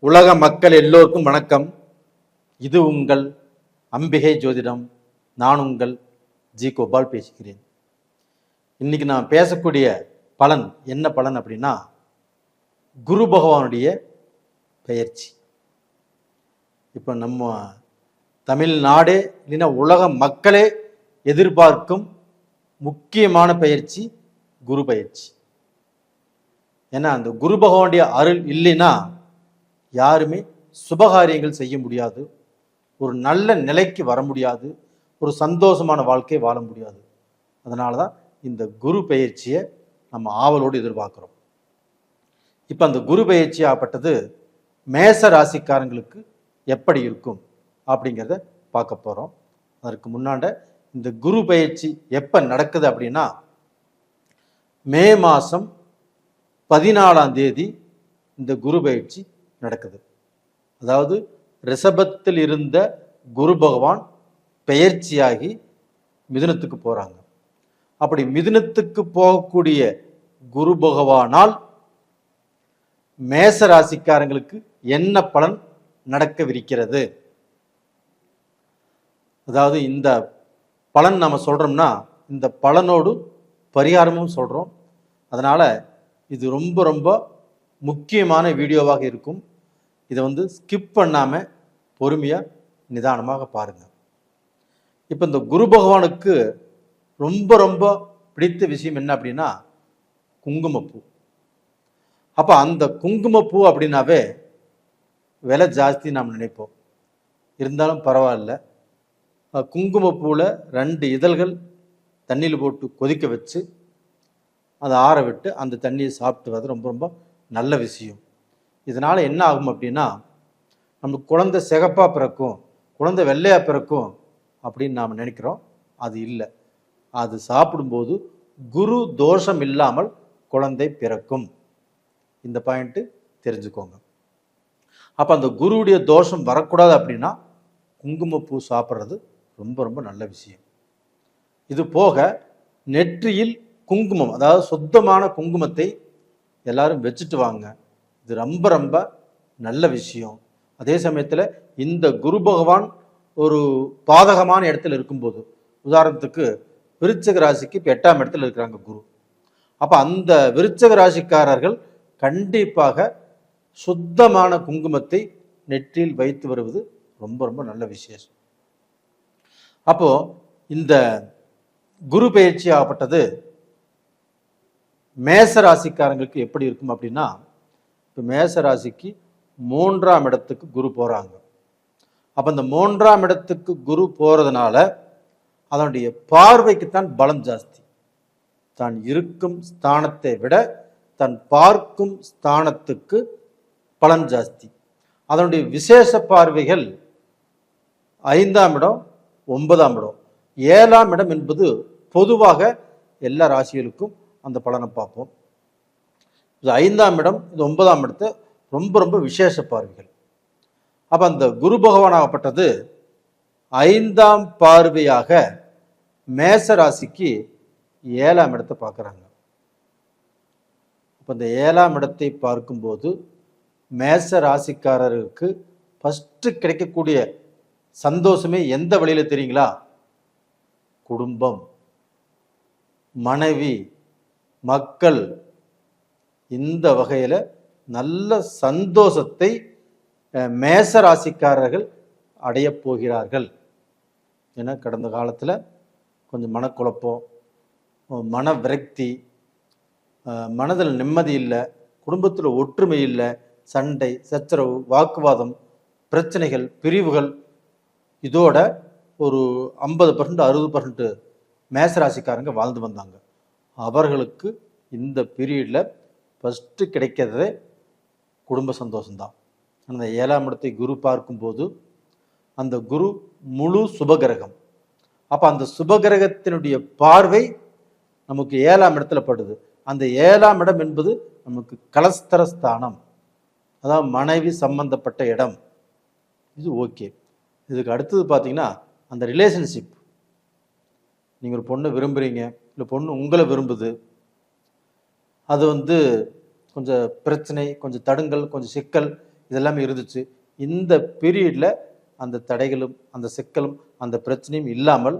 உலக மக்கள் எல்லோருக்கும் வணக்கம். இது உங்கள் அம்பிகை ஜோதிடம். நான் உங்கள் ஜி கோபால் பேசுகிறேன். இன்னைக்கு நான் பேசக்கூடிய பலன் என்ன பலன் அப்படின்னா, குரு பகவானுடைய பெயர்ச்சி. இப்போ நம்ம தமிழ்நாடே இல்லைன்னா உலக மக்களே எதிர்பார்க்கும் முக்கியமான பயிற்சி குரு பயிற்சி. ஏன்னா அந்த குரு பகவானுடைய அருள் இல்லைன்னா யாருமே சுபகாரியங்கள் செய்ய முடியாது, ஒரு நல்ல நிலைக்கு வர முடியாது, ஒரு சந்தோஷமான வாழ்க்கையை வாழ முடியாது. அதனால தான் இந்த குரு பயிற்சியை நம்ம ஆவலோடு எதிர்பார்க்குறோம். இப்போ அந்த குரு பயிற்சி ஆகப்பட்டது மேச ராசிக்காரங்களுக்கு எப்படி இருக்கும் அப்படிங்கிறத பார்க்க போகிறோம். அதற்கு முன்னாண்ட இந்த குரு பயிற்சி எப்போ நடக்குது அப்படின்னா, மே மாதம் 14ஆம் தேதி இந்த குரு பயிற்சி நடக்குது. அதாவது ரிஷபத்தில் இருந்த குரு பகவான் பெயர்ச்சியாகி மிதுனத்துக்கு போறாங்க. அப்படி மிதுனத்துக்கு போகக்கூடிய குரு பகவானால் மேச ராசிக்காரங்களுக்கு என்ன பலன் நடக்கவிருக்கிறது? அதாவது இந்த பலன் நம்ம சொல்றோம்னா இந்த பலனோடு பரிகாரமும் சொல்றோம். அதனால இது ரொம்ப ரொம்ப முக்கியமான வீடியோவாக இருக்கும். இதை ஸ்கிப் பண்ணாமல் பொறுமையாக நிதானமாக பாருங்கள். இப்போ இந்த குரு பகவானுக்கு ரொம்ப ரொம்ப பிடித்த விஷயம் என்ன அப்படின்னா குங்குமப்பூ. அப்போ அந்த குங்குமப்பூ அப்படின்னாவே விலை ஜாஸ்தி நாம் நினைப்போம். இருந்தாலும் பரவாயில்ல, குங்குமப்பூவில் 2 இதழ்கள் தண்ணியில் போட்டு கொதிக்க வச்சு அதை ஆற விட்டு அந்த தண்ணியை சாப்பிட்டு வர்றது ரொம்ப ரொம்ப நல்ல விஷயம். இதனால் என்ன ஆகும் அப்படின்னா, நமக்கு குழந்தை சிகப்பாக பிறக்கும், குழந்தை வெள்ளையாக பிறக்கும் அப்படின்னு நாம் நினைக்கிறோம். அது இல்லை. அது சாப்பிடும்போது குரு தோஷம் இல்லாமல் குழந்தை பிறக்கும். இந்த பாயிண்ட்டு தெரிஞ்சுக்கோங்க. அப்போ அந்த குருவுடைய தோஷம் வரக்கூடாது அப்படின்னா குங்குமப்பூ சாப்பிட்றது ரொம்ப ரொம்ப நல்ல விஷயம். இது போக நெற்றியில் குங்குமம், அதாவது சுத்தமான குங்குமத்தை எல்லாரும் வச்சுட்டு வாங்க. இது ரொம்ப ரொம்ப நல்ல விஷயம். அதே சமயத்தில் இந்த குரு பகவான் ஒரு பாதகமான இடத்துல இருக்கும்போது, உதாரணத்துக்கு விருச்சிக ராசிக்கு இப்போ 8ஆம் இடத்துல இருக்கிறாங்க குரு. அப்போ அந்த விருச்சிக ராசிக்காரர்கள் கண்டிப்பாக சுத்தமான குங்குமத்தை நெற்றியில் வைத்து வருவது ரொம்ப ரொம்ப நல்ல விசேஷம். அப்போ இந்த குரு பயிற்சி ஆகப்பட்டது மேச ராசிக்காரங்களுக்கு எப்படி இருக்கும் அப்படின்னா, இப்போ மேச ராசிக்கு 3ஆம் இடத்துக்கு குரு போகிறாங்க. அப்போ இந்த 3ஆம் இடத்துக்கு குரு போகிறதுனால அதனுடைய பார்வைக்குத்தான் பலம் ஜாஸ்தி. தான் இருக்கும் ஸ்தானத்தை விட தன் பார்க்கும் ஸ்தானத்துக்கு பலன் ஜாஸ்தி. அதனுடைய விசேஷ பார்வைகள் 5ஆம் இடம், 9ஆம் இடம், 7ஆம் இடம் என்பது பொதுவாக எல்லா ராசிகளுக்கும் அந்த பலனை பார்ப்போம். இது 5ஆம் இடம், இது 9ஆம் இடத்தை ரொம்ப ரொம்ப விசேஷ பார்வைகள். அப்போ அந்த குரு பகவானாகப்பட்டது 5ஆம் பார்வையாக மேச ராசிக்கு 7ஆம் இடத்தை பார்க்குறாங்க. அப்போ இந்த 7ஆம் இடத்தை பார்க்கும்போது மேச ராசிக்காரருக்கு ஃபஸ்ட்டு கிடைக்கக்கூடிய சந்தோஷமே எந்த வழியில் தெரியுங்களா? குடும்பம், மனைவி, மக்கள், இந்த வகையில் நல்ல சந்தோஷத்தை மேச ராசிக்காரர்கள் அடைய போகிறார்கள். ஏன்னா கடந்த காலத்தில் கொஞ்சம் மனக்குழப்பம், மன விரக்தி, மனதில் நிம்மதி இல்லை, குடும்பத்தில் ஒற்றுமை இல்லை, சண்டை சச்சரவு, வாக்குவாதம், பிரச்சனைகள், பிரிவுகள், இதோட ஒரு 50% 60% மேசராசிக்காரங்க வாழ்ந்து வந்தாங்க. அவர்களுக்கு இந்த பீரியடில் ஃபஸ்ட்டு கிடைக்கிறதே குடும்ப சந்தோஷம்தான். அந்த 7ஆம் இடத்தை குரு பார்க்கும்போது அந்த குரு முழு சுபகிரகம். அப்போ அந்த சுபகிரகத்தினுடைய பார்வை நமக்கு 7ஆம் இடத்துல படுது. அந்த 7ஆம் இடம் என்பது நமக்கு கலஸ்தரஸ்தானம், அதாவது மனைவி சம்பந்தப்பட்ட இடம். இது ஓகே. இதுக்கு அடுத்தது பார்த்தீங்கன்னா அந்த ரிலேஷன்ஷிப். நீங்கள் ஒரு பொண்ணை விரும்புகிறீங்க, இல்லை பொண்ணு உங்களை விரும்புது, அது கொஞ்சம் பிரச்சனை, கொஞ்சம் தடுங்கல், கொஞ்சம் சிக்கல், இதெல்லாமே இருந்துச்சு. இந்த பீரியடில் அந்த தடைகளும் அந்த சிக்கலும் அந்த பிரச்சனையும் இல்லாமல்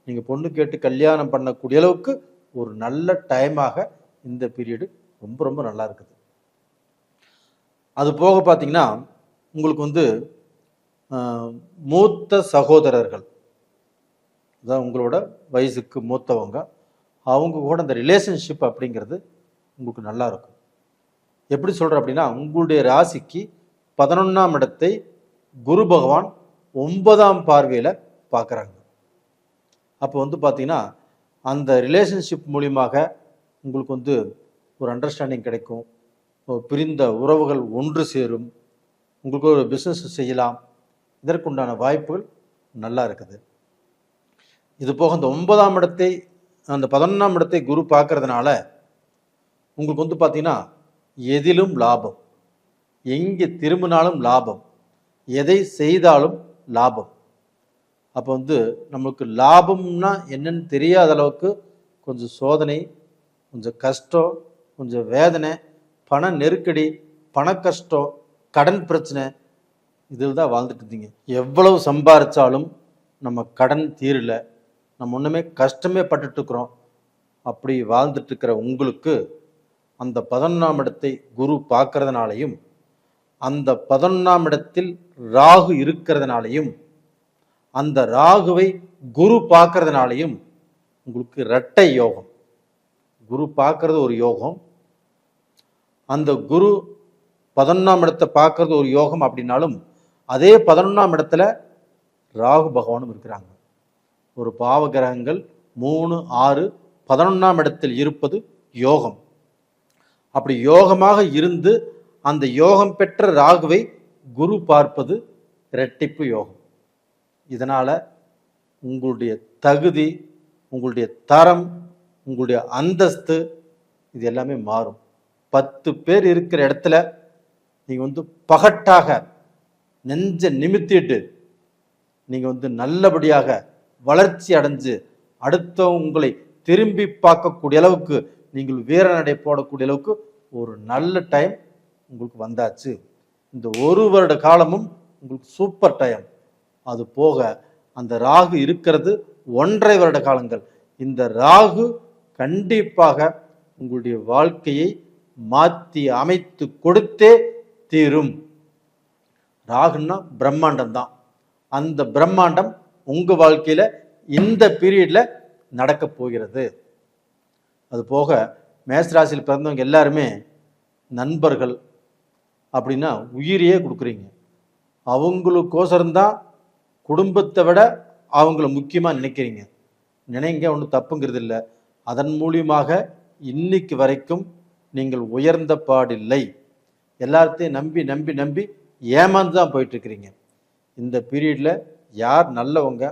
நீங்கள் பொண்ணு கேட்டு கல்யாணம் பண்ணக்கூடிய அளவுக்கு ஒரு நல்ல டைமாக இந்த பீரியடு ரொம்ப ரொம்ப நல்லா இருக்குது. அது போக பார்த்தீங்கன்னா உங்களுக்கு மூத்த சகோதரர்கள், அதான் உங்களோட வயசுக்கு மூத்தவங்க, அவங்க கூட அந்த ரிலேஷன்ஷிப் அப்படிங்கிறது உங்களுக்கு நல்லா இருக்கும். எப்படி சொல்கிறேன் அப்படின்னா, உங்களுடைய ராசிக்கு 11ஆம் இடத்தை குரு பகவான் 9ஆம் பார்வையில் பார்க்குறாங்க. அப்போ பார்த்தீங்கன்னா அந்த ரிலேஷன்ஷிப் மூலியமாக உங்களுக்கு ஒரு அண்டர்ஸ்டாண்டிங் கிடைக்கும். பிரிந்த உறவுகள் ஒன்று சேரும். உங்களுக்கு ஒரு பிஸ்னஸ் செய்யலாம். இதற்குண்டான வாய்ப்புகள் நல்லா இருக்குது. இது போக அந்த 9ஆம் இடத்தை அந்த 11ஆம் இடத்தை குரு பார்க்கறதுனால உங்களுக்கு பார்த்தீங்கன்னா எதிலும் லாபம், எங்கே திரும்பினாலும் லாபம், எதை செய்தாலும் லாபம். அப்போ நம்மளுக்கு லாபம்னா என்னன்னு தெரியாத அளவுக்கு கொஞ்சம் சோதனை, கொஞ்சம் கஷ்டம், கொஞ்சம் வேதனை, பண நெருக்கடி, பண கஷ்டம், கடன் பிரச்சனை, இதில் தான் வாழ்ந்துட்டு இருந்தீங்க. எவ்வளவு சம்பாதிச்சாலும் நம்ம கடன் தீரல, நம்ம ஒன்றுமே கஷ்டமே பட்டுட்ருக்குறோம். அப்படி வாழ்ந்துட்டு இருக்கிற உங்களுக்கு அந்த 11ஆம் இடத்தை குரு பார்க்கறதுனாலையும் அந்த 11ஆம் இடத்தில் ராகு இருக்கிறதுனாலையும் அந்த ராகுவை குரு பார்க்கறதுனாலையும் உங்களுக்கு இரட்டை யோகம். குரு பார்க்கறது ஒரு யோகம், அந்த குரு 11ஆம் இடத்தை பார்க்கறது ஒரு யோகம். அப்படின்னாலும் அதே 11ஆம் இடத்துல ராகு பகவானும் இருக்கிறாங்க. ஒரு பாவ கிரகங்கள் 3, 6, 11ஆம் இடத்தில் இருப்பது யோகம். அப்படி யோகமாக இருந்து அந்த யோகம் பெற்ற ராகுவை குரு பார்ப்பது இரட்டிப்பு யோகம். இதனால் உங்களுடைய தகுதி, உங்களுடைய தரம், உங்களுடைய அந்தஸ்து இது எல்லாமே மாறும். 10 பேர் இருக்கிற இடத்துல நீங்கள் பகட்டாக நெஞ்ச நிமித்திட்டு நீங்கள் நல்லபடியாக வளர்ச்சி அடைஞ்சு அடுத்தவங்க உங்களை திரும்பி பார்க்கக்கூடிய அளவுக்கு நீங்கள் வீரநடை போடக்கூடிய அளவுக்கு ஒரு நல்ல டைம் உங்களுக்கு வந்தாச்சு. இந்த 1 வருட காலமும் உங்களுக்கு சூப்பர் டைம். அது போக அந்த ராகு இருக்கிறது 1.5 வருட காலங்கள். இந்த ராகு கண்டிப்பாக உங்களுடைய வாழ்க்கையை மாற்றி அமைத்து கொடுத்தே தீரும். ராகுன்னா பிரம்மாண்டம் தான். அந்த பிரம்மாண்டம் உங்க வாழ்க்கையில இந்த பீரியட்ல நடக்க போகிறது. அது போக மேஷராசியில் பிறந்தவங்க எல்லாருமே நண்பர்கள் அப்படின்னா உயிரையே கொடுக்குறீங்க. அவங்களுக்கோசரம்தான் குடும்பத்தை விட அவங்கள முக்கியமாக நினைக்கிறீங்க. நினைங்க, ஒன்றும் தப்புங்கிறது இல்லை. அதன் மூலியமாக இன்னைக்கு வரைக்கும் நீங்கள் உயர்ந்த பாடில்லை. எல்லாத்தையும் நம்பி நம்பி நம்பி ஏமாந்து தான் போயிட்டுருக்கிறீங்க. இந்த பீரியடில் யார் நல்லவங்க,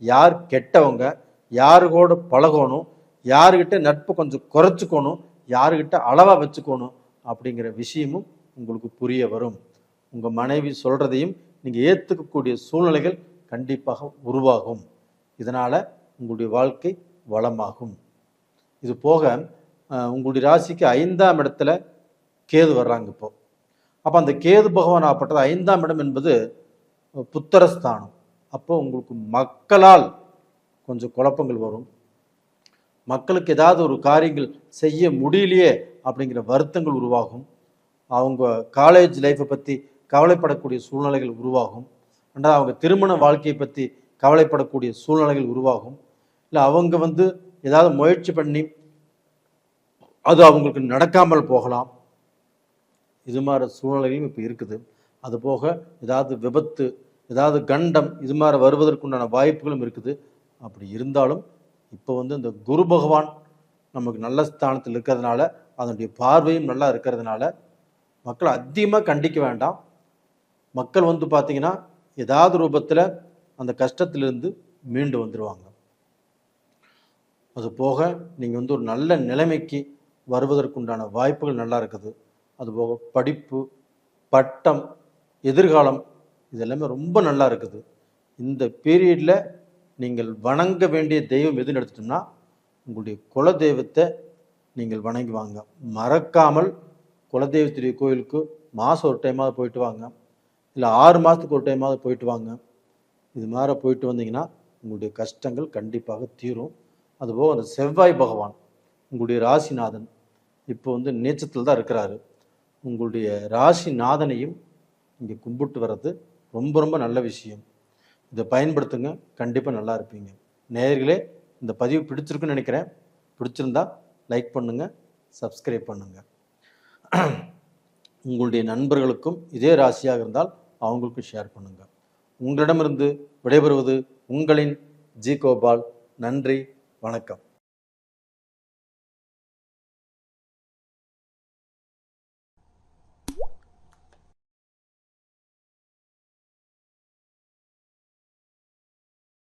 யார் கெட்டவங்க, யாரு கூட பழகணும், யாருக்கிட்ட நட்பு கொஞ்சம் குறைச்சிக்கணும், யாருக்கிட்ட அளவாக வச்சுக்கணும் அப்படிங்கிற விஷயமும் உங்களுக்கு புரிய வரும். உங்கள் மனைவி சொல்கிறதையும் நீங்கள் ஏற்றுக்கக்கூடிய சூழ்நிலைகள் கண்டிப்பாக உருவாகும். இதனால் உங்களுடைய வாழ்க்கை வளமாகும். இது போக உங்களுடைய ராசிக்கு 5ஆம் இடத்துல கேது வர்றாங்க. அப்போ அந்த கேது பகவான் ஆப்பட்டது 5ஆம் இடம் என்பது புத்திரஸ்தானம். அப்போ உங்களுக்கு மக்களால் கொஞ்சம் குழப்பங்கள் வரும். மக்களுக்கு ஏதாவது ஒரு காரியங்கள் செய்ய முடியலையே அப்படிங்கிற வருத்தங்கள் உருவாகும். அவங்க காலேஜ் லைஃப்பை பற்றி கவலைப்படக்கூடிய சூழ்நிலைகள் உருவாகும். ரெண்டாவது அவங்க திருமண வாழ்க்கையை பற்றி கவலைப்படக்கூடிய சூழ்நிலைகள் உருவாகும். இல்லை அவங்க ஏதாவது முயற்சி பண்ணி அது அவங்களுக்கு நடக்காமல் போகலாம். இது மாதிரி சூழ்நிலைகளும் இப்போ இருக்குது. அது போக ஏதாவது விபத்து, ஏதாவது கண்டம் இது மாதிரி வருவதற்குண்டான வாய்ப்புகளும் இருக்குது. அப்படி இருந்தாலும் இப்போ இந்த குரு பகவான் நமக்கு நல்ல ஸ்தானத்தில் இருக்கிறதுனால, அதனுடைய பார்வையும் நல்லா இருக்கிறதுனால மக்களை அதிகமாக கண்டிக்க வேண்டாம். மக்கள் பார்த்தீங்கன்னா ஏதாவது ரூபத்தில் அந்த கஷ்டத்திலிருந்து மீண்டு வந்துடுவாங்க. அது போக நீங்கள் ஒரு நல்ல நிலைமைக்கு வருவதற்குண்டான வாய்ப்புகள் நல்லா இருக்குது. அதுபோக படிப்பு, பட்டம், எதிர்காலம் இதெல்லாமே ரொம்ப நல்லா இருக்குது. இந்த பீரியடில் நீங்கள் வணங்க வேண்டிய தெய்வம் எதுன்னு எடுத்துட்டோம்னா உங்களுடைய குலதெய்வத்தை நீங்கள் வணங்கி வாங்க. மறக்காமல் குலதெய்வத்துடைய கோயிலுக்கு மாதம் ஒரு டைமாவது போயிட்டு வாங்க. இல்லை 6 மாதத்துக்கு ஒரு டைமாவது போயிட்டு வாங்க. இது மாதிரி போயிட்டு வந்தீங்கன்னா உங்களுடைய கஷ்டங்கள் கண்டிப்பாக தீரும். அதுபோக அந்த செவ்வாய் பகவான் உங்களுடைய ராசிநாதன் இப்போ வந்து நீச்சத்தில் தான் இருக்கிறாரு. உங்களுடைய ராசிநாதனையும் இங்கே கும்பிட்டு வர்றது ரொம்ப ரொம்ப நல்ல விஷயம். இதை பயன்படுத்துங்க, கண்டிப்பாக நல்லா இருப்பீங்க. நேயர்களே, இந்த பதிவு பிடிச்சிருக்குன்னு நினைக்கிறேன். பிடிச்சிருந்தா லைக் பண்ணுங்கள், சப்ஸ்கிரைப் பண்ணுங்கள். உங்களுடைய நண்பர்களுக்கும் இதே ராசியாக இருந்தால் அவங்களுக்கும் ஷேர் பண்ணுங்கள். உங்களிடமிருந்து விடைபெறுவது உங்களின் ஜி கோபால். நன்றி, வணக்கம்.